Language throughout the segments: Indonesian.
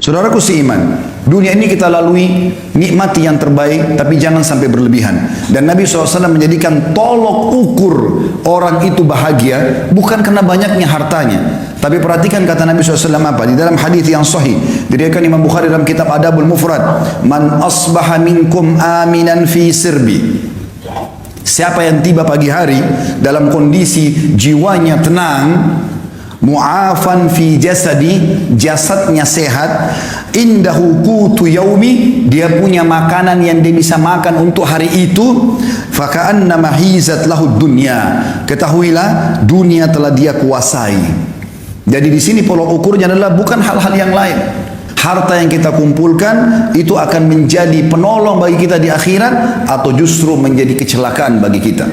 Saudaraku seiman, dunia ini kita lalui, nikmati yang terbaik, tapi jangan sampai berlebihan. Dan Nabi SAW menjadikan tolok ukur orang itu bahagia, bukan karena banyaknya hartanya. Tapi perhatikan kata Nabi SAW apa? Di dalam hadis yang sahih, diriwayatkan Imam Bukhari dalam kitab Adabul Mufrad, Man asbaha minkum aminan fi sirbi. Siapa yang tiba pagi hari dalam kondisi jiwanya tenang, mu'afan fi jasadi, jasadnya sehat, indahu qutu yaumi, dia punya makanan yang dia bisa makan untuk hari itu, faka'annama hizat lahu dunya, ketahuilah dunia telah dia kuasai. Jadi di sini pola ukurnya adalah bukan hal-hal yang lain. Harta yang kita kumpulkan itu akan menjadi penolong bagi kita di akhirat atau justru menjadi kecelakaan bagi kita.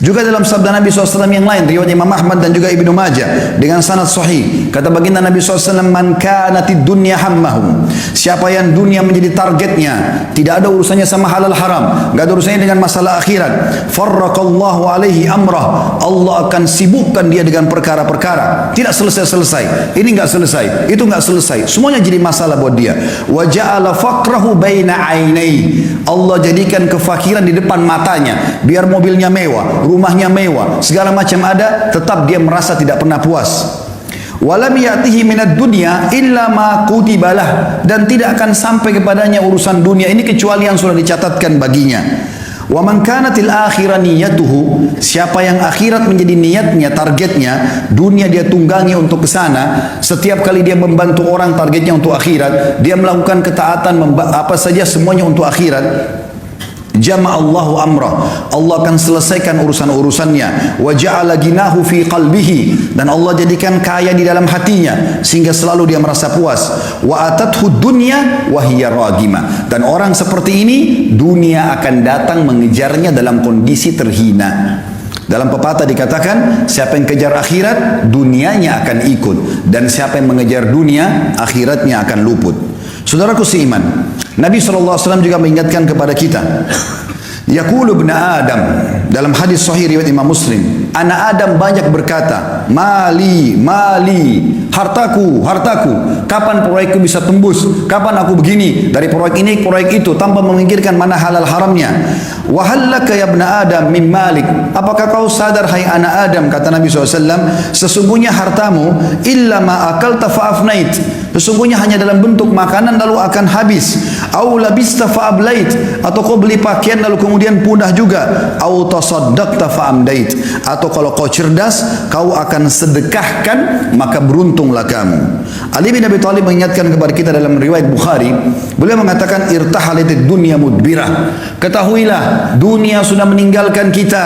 Juga dalam sabda Nabi SAW yang lain, riwayat Imam Ahmad dan juga Ibnu Majah dengan sanad sahih, kata baginda Nabi SAW, man kanatid dunya hammahu, siapa yang dunia menjadi targetnya, tidak ada urusannya sama halal haram, gak ada urusannya dengan masalah akhirat, farraqallahu alaihi amrah, Allah akan sibukkan dia dengan perkara-perkara, tidak selesai-selesai, ini gak selesai, itu gak selesai, semuanya jadi masalah buat dia. Wa ja'ala faqrahu baina ainai, Allah jadikan kefakiran di depan matanya, biar mobilnya mewah, rumahnya mewah, segala macam ada, tetap dia merasa tidak pernah puas. Walam ya'tihi minad dunya illa ma kutibalah, dan tidak akan sampai kepadanya urusan dunia ini kecuali yang sudah dicatatkan baginya. Wa man kanatil akhirah niyatuhu, siapa yang akhirat menjadi niatnya, targetnya, dunia dia tunggangi untuk ke sana, setiap kali dia membantu orang targetnya untuk akhirat, dia melakukan ketaatan, apa saja semuanya untuk akhirat, jama'allahu amrah, Allah akan selesaikan urusan-urusannya. Wa ja'ala ginahu fi qalbihi, dan Allah jadikan kaya di dalam hatinya sehingga selalu dia merasa puas. Wa atathu dunya wa hiya ragima, dan orang seperti ini dunia akan datang mengejarnya dalam kondisi terhina. Dalam pepatah dikatakan, siapa yang kejar akhirat, dunianya akan ikut, dan siapa yang mengejar dunia, akhiratnya akan luput. Saudaraku seiman, Nabi SAW juga mengingatkan kepada kita, yaqulu ibn Adam, dalam hadis sahih riwayat Imam Muslim, anak Adam banyak berkata, mali, mali, hartaku, hartaku, kapan proyekku bisa tembus, kapan aku begini, dari proyek ini, proyek itu, tanpa memikirkan mana halal haramnya. Wa hallaka ya ibn Adam min malik, apakah kau sadar hai anak Adam, kata Nabi SAW, sesungguhnya hartamu, illa ma akalta fa'afnait, sesungguhnya hanya dalam bentuk makanan lalu akan habis, au labista fa'ablait, atau kau beli pakaian lalu kemudian punah juga, au tasaddaqta fa'amdait, atau kalau kau cerdas kau akan sedekahkan maka beruntunglah kamu. Ali bin Abi Thalib mengingatkan kepada kita dalam riwayat Bukhari, beliau mengatakan irtahalatid dunya mudbirah, ketahuilah dunia sudah meninggalkan kita,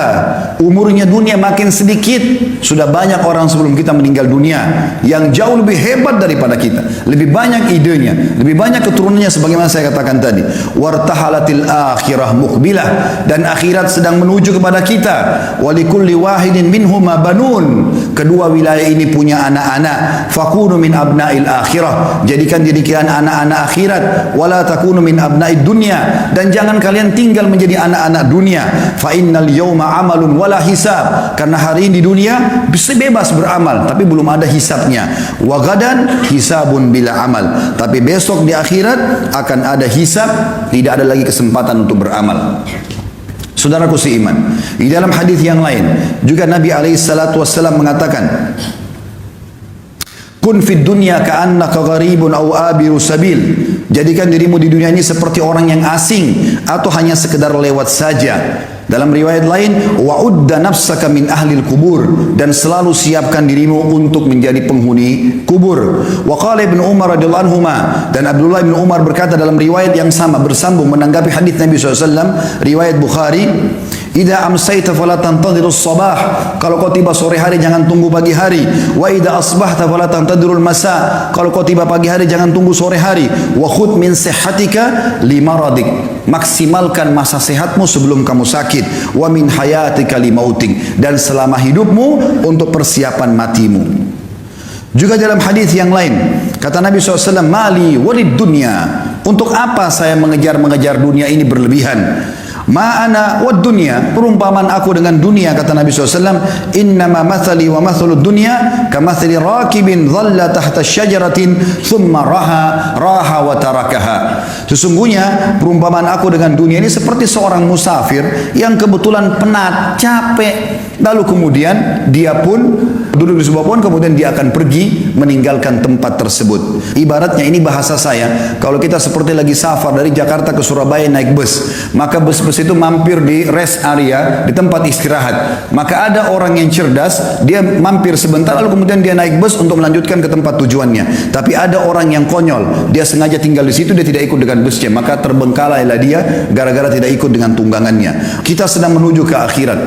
umurnya dunia makin sedikit, sudah banyak orang sebelum kita meninggal dunia yang jauh lebih hebat daripada kita, lebih banyak idenya, lebih banyak keturunannya, sebagaimana saya katakan tadi. Wartahalatil akhirah muqbilah, dan akhirat sedang menuju kepada kita. Walikulli wahidin minhuma banun, kedua wilayah ini punya anak-anak. Fakunu min abnail akhirah, jadikan kalian anak-anak akhirat. Wala takunu min abnaid dunya, dan jangan kalian tinggal menjadi anak-anak dunia. Fa innal yawma amalun wala hisab, karena hari ini di dunia bisa bebas beramal tapi belum ada hisabnya. Wa gadan hisabun bila amal, tapi besok di akhirat akan ada hisab, tidak ada lagi kesempatan untuk beramal. Saudaraku seiman, di dalam hadis yang lain juga Nabi SAW mengatakan, kun fid dunya ka'annaka gharibun aw abiru sabil, jadikan dirimu di dunia ini seperti orang yang asing atau hanya sekedar lewat saja. Dalam riwayat lain, wa'udda nafsaka min ahlil kubur, dan selalu siapkan dirimu untuk menjadi penghuni kubur. Wa qala Ibnu Umar radhiyallahu anhuma, dan Abdullah bin Umar berkata dalam riwayat yang sama bersambung menanggapi hadis Nabi SAW, riwayat Bukhari, idza amsayta fala tantadhirus sabah, kalau kau tiba sore hari jangan tunggu pagi hari. Wa idza asbahta fala tantadhirul masa, kalau kau tiba pagi hari jangan tunggu sore hari. Wa khudh min sihhatika limaradik, maksimalkan masa sehatmu sebelum kamu sakit. Wa min hayatika limautik, dan selama hidupmu untuk persiapan matimu. Juga dalam hadis yang lain kata Nabi SAW, mali walid dunya, untuk apa saya mengejar dunia ini berlebihan? Ma'ana wad dunya, perumpamaan aku dengan dunia, kata Nabi SAW, innama mathali wa mathalud dunya kamathali rakibin dhalla tahta syajaratin thumma raha wa tarakaha. Sesungguhnya perumpamaan aku dengan dunia ini seperti seorang musafir yang kebetulan penat, capek, lalu kemudian dia pun duduk di sebuah pohon, kemudian dia akan pergi meninggalkan tempat tersebut. Ibaratnya, ini bahasa saya, kalau kita seperti lagi safar dari Jakarta ke Surabaya naik bus, maka bus-bus itu mampir di rest area, di tempat istirahat. Maka ada orang yang cerdas, dia mampir sebentar lalu kemudian dia naik bus untuk melanjutkan ke tempat tujuannya. Tapi ada orang yang konyol, dia sengaja tinggal di situ, dia tidak ikut dengan busnya, maka terbengkalailah dia gara-gara tidak ikut dengan tunggangannya. Kita sedang menuju ke akhirat.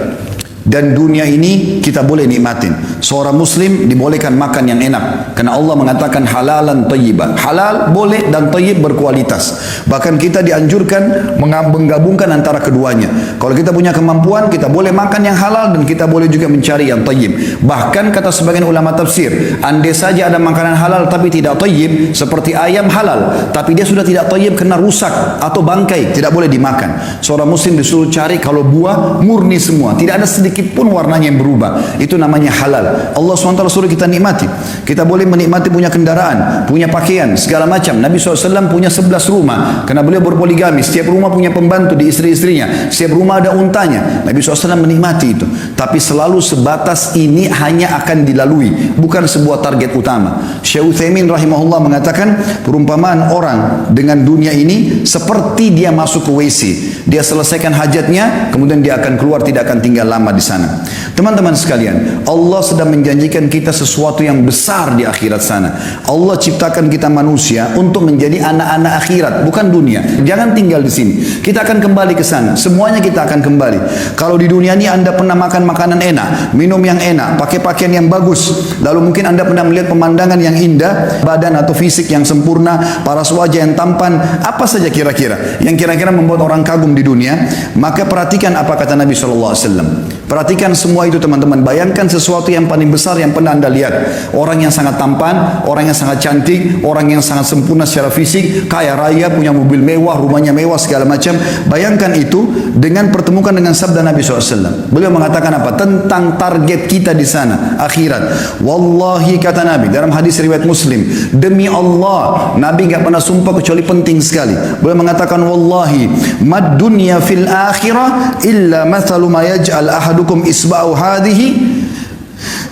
Dan dunia ini kita boleh nikmatin. Seorang muslim dibolehkan makan yang enak, karena Allah mengatakan halalan thayyiban. Halal boleh dan thayyib berkualitas. Bahkan kita dianjurkan menggabungkan antara keduanya. Kalau kita punya kemampuan, kita boleh makan yang halal dan kita boleh juga mencari yang thayyib. Bahkan kata sebagian ulama tafsir, andai saja ada makanan halal tapi tidak thayyib, seperti ayam halal tapi dia sudah tidak thayyib karena rusak atau bangkai, tidak boleh dimakan. Seorang muslim disuruh cari kalau buah murni semua, tidak ada sedikit pun warnanya yang berubah, itu namanya halal. Allah SWT suruh kita nikmati. Kita boleh menikmati punya kendaraan, punya pakaian, segala macam. Nabi SAW punya 11 rumah karena beliau berpoligami. Setiap rumah punya pembantu di istri-istrinya, setiap rumah ada untanya. Nabi SAW menikmati itu, tapi selalu sebatas ini hanya akan dilalui, bukan sebuah target utama. Syekh Utsaimin rahimahullah mengatakan perumpamaan orang dengan dunia ini seperti dia masuk ke WC, dia selesaikan hajatnya, kemudian dia akan keluar, tidak akan tinggal lama di sana. Teman-teman sekalian, Allah sedang menjanjikan kita sesuatu yang besar di akhirat sana. Allah ciptakan kita manusia untuk menjadi anak-anak akhirat, bukan dunia. Jangan tinggal di sini. Kita akan kembali ke sana. Semuanya kita akan kembali. Kalau di dunia ini Anda pernah makan makanan enak, minum yang enak, pakai pakaian yang bagus, lalu mungkin Anda pernah melihat pemandangan yang indah, badan atau fisik yang sempurna, paras wajah yang tampan, apa saja kira-kira yang kira-kira membuat orang kagum di dunia, maka perhatikan apa kata Nabi SAW. Perhatikan semua itu teman-teman. Bayangkan sesuatu yang paling besar yang pernah Anda lihat. Orang yang sangat tampan, orang yang sangat cantik, orang yang sangat sempurna secara fisik, kaya raya, punya mobil mewah, rumahnya mewah, segala macam. Bayangkan itu dengan pertemukan dengan sabda Nabi SAW. Beliau mengatakan apa? Tentang target kita di sana, akhirat. Wallahi, kata Nabi dalam hadis riwayat Muslim, demi Allah, Nabi enggak pernah sumpah kecuali penting sekali. Beliau mengatakan, wallahi, mad dunya fil akhirah illa mathalu ma yaj'al ahadukum isba'u hadhihi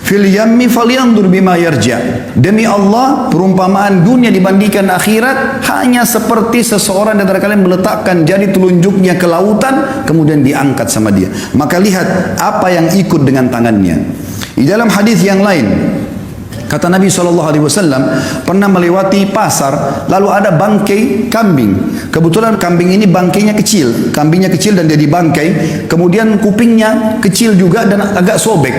fil yammi falyandur bima yarja. Demi Allah, perumpamaan dunia dibandingkan akhirat hanya seperti seseorang dari kalian meletakkan jari telunjuknya ke lautan, kemudian diangkat sama dia. Maka lihat apa yang ikut dengan tangannya. Di dalam hadis yang lain, kata Nabi SAW pernah melewati pasar, lalu ada bangkai kambing. Kebetulan kambing ini bangkainya kecil, kambingnya kecil dan dia dibangkai, kemudian kupingnya kecil juga dan agak sobek.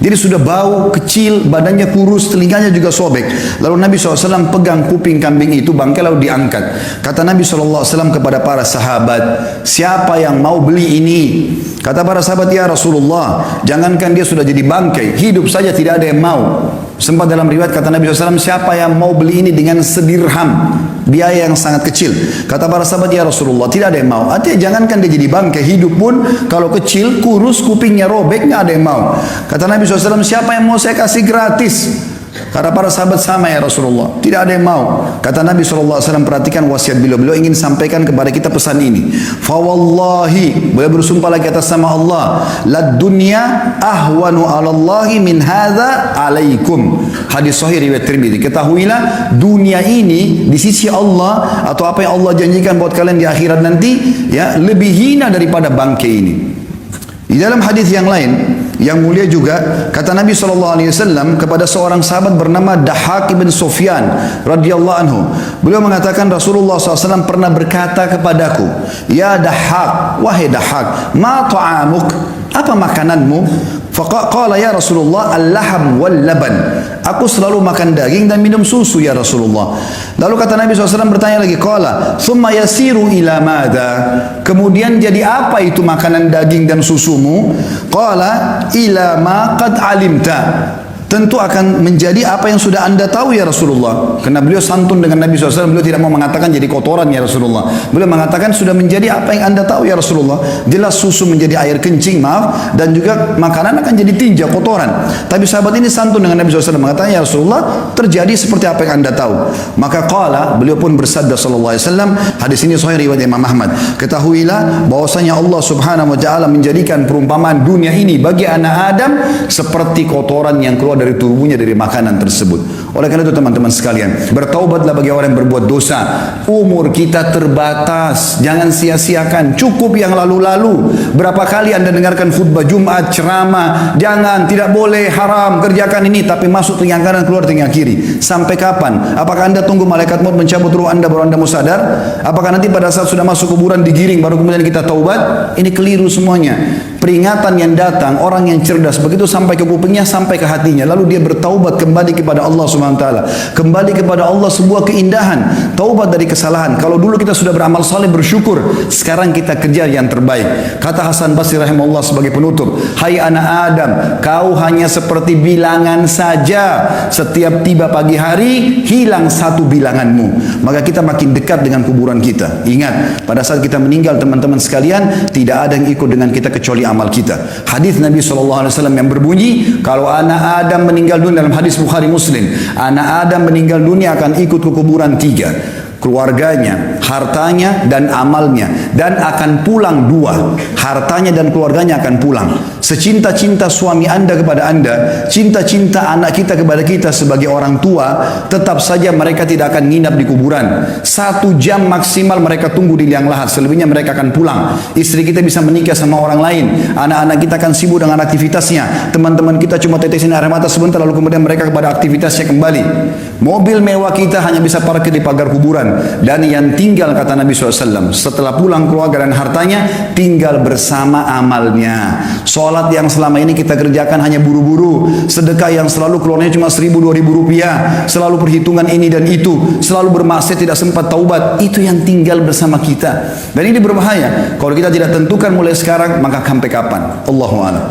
Jadi sudah bau, kecil, badannya kurus, telinganya juga sobek. Lalu Nabi SAW pegang kuping kambing itu, bangkai lalu diangkat. Kata Nabi SAW kepada para sahabat, siapa yang mau beli ini? Kata para sahabat, ya Rasulullah, jangankan dia sudah jadi bangkai, hidup saja tidak ada yang mau. Sempat dalam riwayat kata Nabi SAW, siapa yang mau beli ini dengan sedirham, biaya yang sangat kecil. Kata para sahabat, ya Rasulullah, tidak ada yang mau. Artinya jangankan dia jadi bangkai, hidup pun kalau kecil, kurus, kupingnya robek, nggak ada yang mau. Kata Nabi SAW, siapa yang mau saya kasih gratis? Kata para sahabat, sama ya Rasulullah, tidak ada yang mau. Kata Nabi SAW, perhatikan wasiat beliau ingin sampaikan kepada kita pesan ini. Fawallahi, beliau bersumpah lagi atas nama Allah, lad dunya ahwanu ala Allahi min hadza alaikum. Hadis sahih riwayat Tirmidzi. Ketahuilah dunia ini di sisi Allah, atau apa yang Allah janjikan buat kalian di akhirat nanti, ya, lebih hina daripada bangkai ini. Di dalam hadis yang lain yang mulia juga, kata Nabi SAW kepada seorang sahabat bernama Dahhak ibn Sufyan radhiyallahu anhu. Beliau mengatakan Rasulullah SAW pernah berkata kepadaku, ya Dahhak, wahai Dahhak, ma ta'amuk, apa makananmu? Faqala ya Rasulullah, al-laham wal laban. Aku selalu makan daging dan minum susu ya Rasulullah. Lalu kata Nabi SAW bertanya lagi, qala thumma yasiru ila madha. Kemudian jadi apa itu makanan daging dan susumu? Qala ila ma qad alimta. tentu akan menjadi apa yang sudah anda tahu ya Rasulullah. Karena beliau santun dengan Nabi SAW, beliau tidak mau mengatakan jadi kotoran ya Rasulullah. Beliau mengatakan sudah menjadi apa yang anda tahu ya Rasulullah. Jelas susu menjadi air kencing, maaf, dan juga makanan akan jadi tinja, kotoran. Tapi sahabat ini santun dengan Nabi SAW, mengatakan ya Rasulullah, terjadi seperti apa yang anda tahu. Maka qala, beliau pun bersabda sallallahu alaihi wasallam, hadis ini sahih riwayat Imam Ahmad, ketahuilah bahwasanya Allah Subhanahu wa taala menjadikan perumpamaan dunia ini bagi anak Adam seperti kotoran yang keluar dari tubuhnya dari makanan tersebut. Oleh karena itu teman-teman sekalian, bertaubatlah bagi orang yang berbuat dosa. Umur kita terbatas, jangan sia-siakan. Cukup yang lalu-lalu. Berapa kali anda dengarkan khutbah Jumat, ceramah, jangan, tidak boleh, haram, kerjakan ini, tapi masuk telinga kanan, keluar telinga kiri. Sampai kapan? Apakah anda tunggu malaikat maut mencabut ruh anda baru anda mau sadar? Apakah nanti pada saat sudah masuk kuburan digiring baru kemudian kita taubat? Ini keliru semuanya. Peringatan yang datang, orang yang cerdas begitu sampai ke kupingnya, sampai ke hatinya, lalu dia bertaubat kembali kepada Allah Subhanahu wa taala. Kembali kepada Allah sebuah keindahan, taubat dari kesalahan. Kalau dulu kita sudah beramal saleh bersyukur, sekarang kita kerja yang terbaik. Kata Hasan Basri rahimahullah sebagai penutup, hai anak Adam, kau hanya seperti bilangan saja. Setiap tiba pagi hari, hilang satu bilanganmu. Maka kita makin dekat dengan kuburan kita. Ingat, pada saat kita meninggal teman-teman sekalian, tidak ada yang ikut dengan kita kecuali amal kita. Hadis Nabi SAW yang berbunyi, kalau anak Adam meninggal dunia, dalam hadis Bukhari Muslim, anak Adam meninggal dunia akan ikut ke kuburan tiga. Keluarganya, hartanya, dan amalnya. Dan akan pulang dua. Hartanya dan keluarganya akan pulang. Secinta-cinta suami anda kepada anda, cinta-cinta anak kita kepada kita sebagai orang tua, tetap saja mereka tidak akan nginap di kuburan. 1 jam maksimal mereka tunggu di liang lahat, selebihnya mereka akan pulang. Istri kita bisa menikah sama orang lain, anak-anak kita akan sibuk dengan aktivitasnya, teman-teman kita cuma tetesin air mata sebentar lalu kemudian mereka kepada aktivitasnya kembali. Mobil mewah kita hanya bisa parkir di pagar kuburan. Dan yang tinggal, kata Nabi SAW, setelah pulang keluarga dan hartanya, tinggal bersama amalnya. Sholat yang selama ini kita kerjakan hanya buru-buru, sedekah yang selalu keluarnya cuma 1.000-2.000 rupiah, selalu perhitungan ini dan itu, selalu bermaksiat tidak sempat taubat, itu yang tinggal bersama kita. Dan ini berbahaya. Kalau kita tidak tentukan mulai sekarang, maka sampai kapan? Allahu a'lam.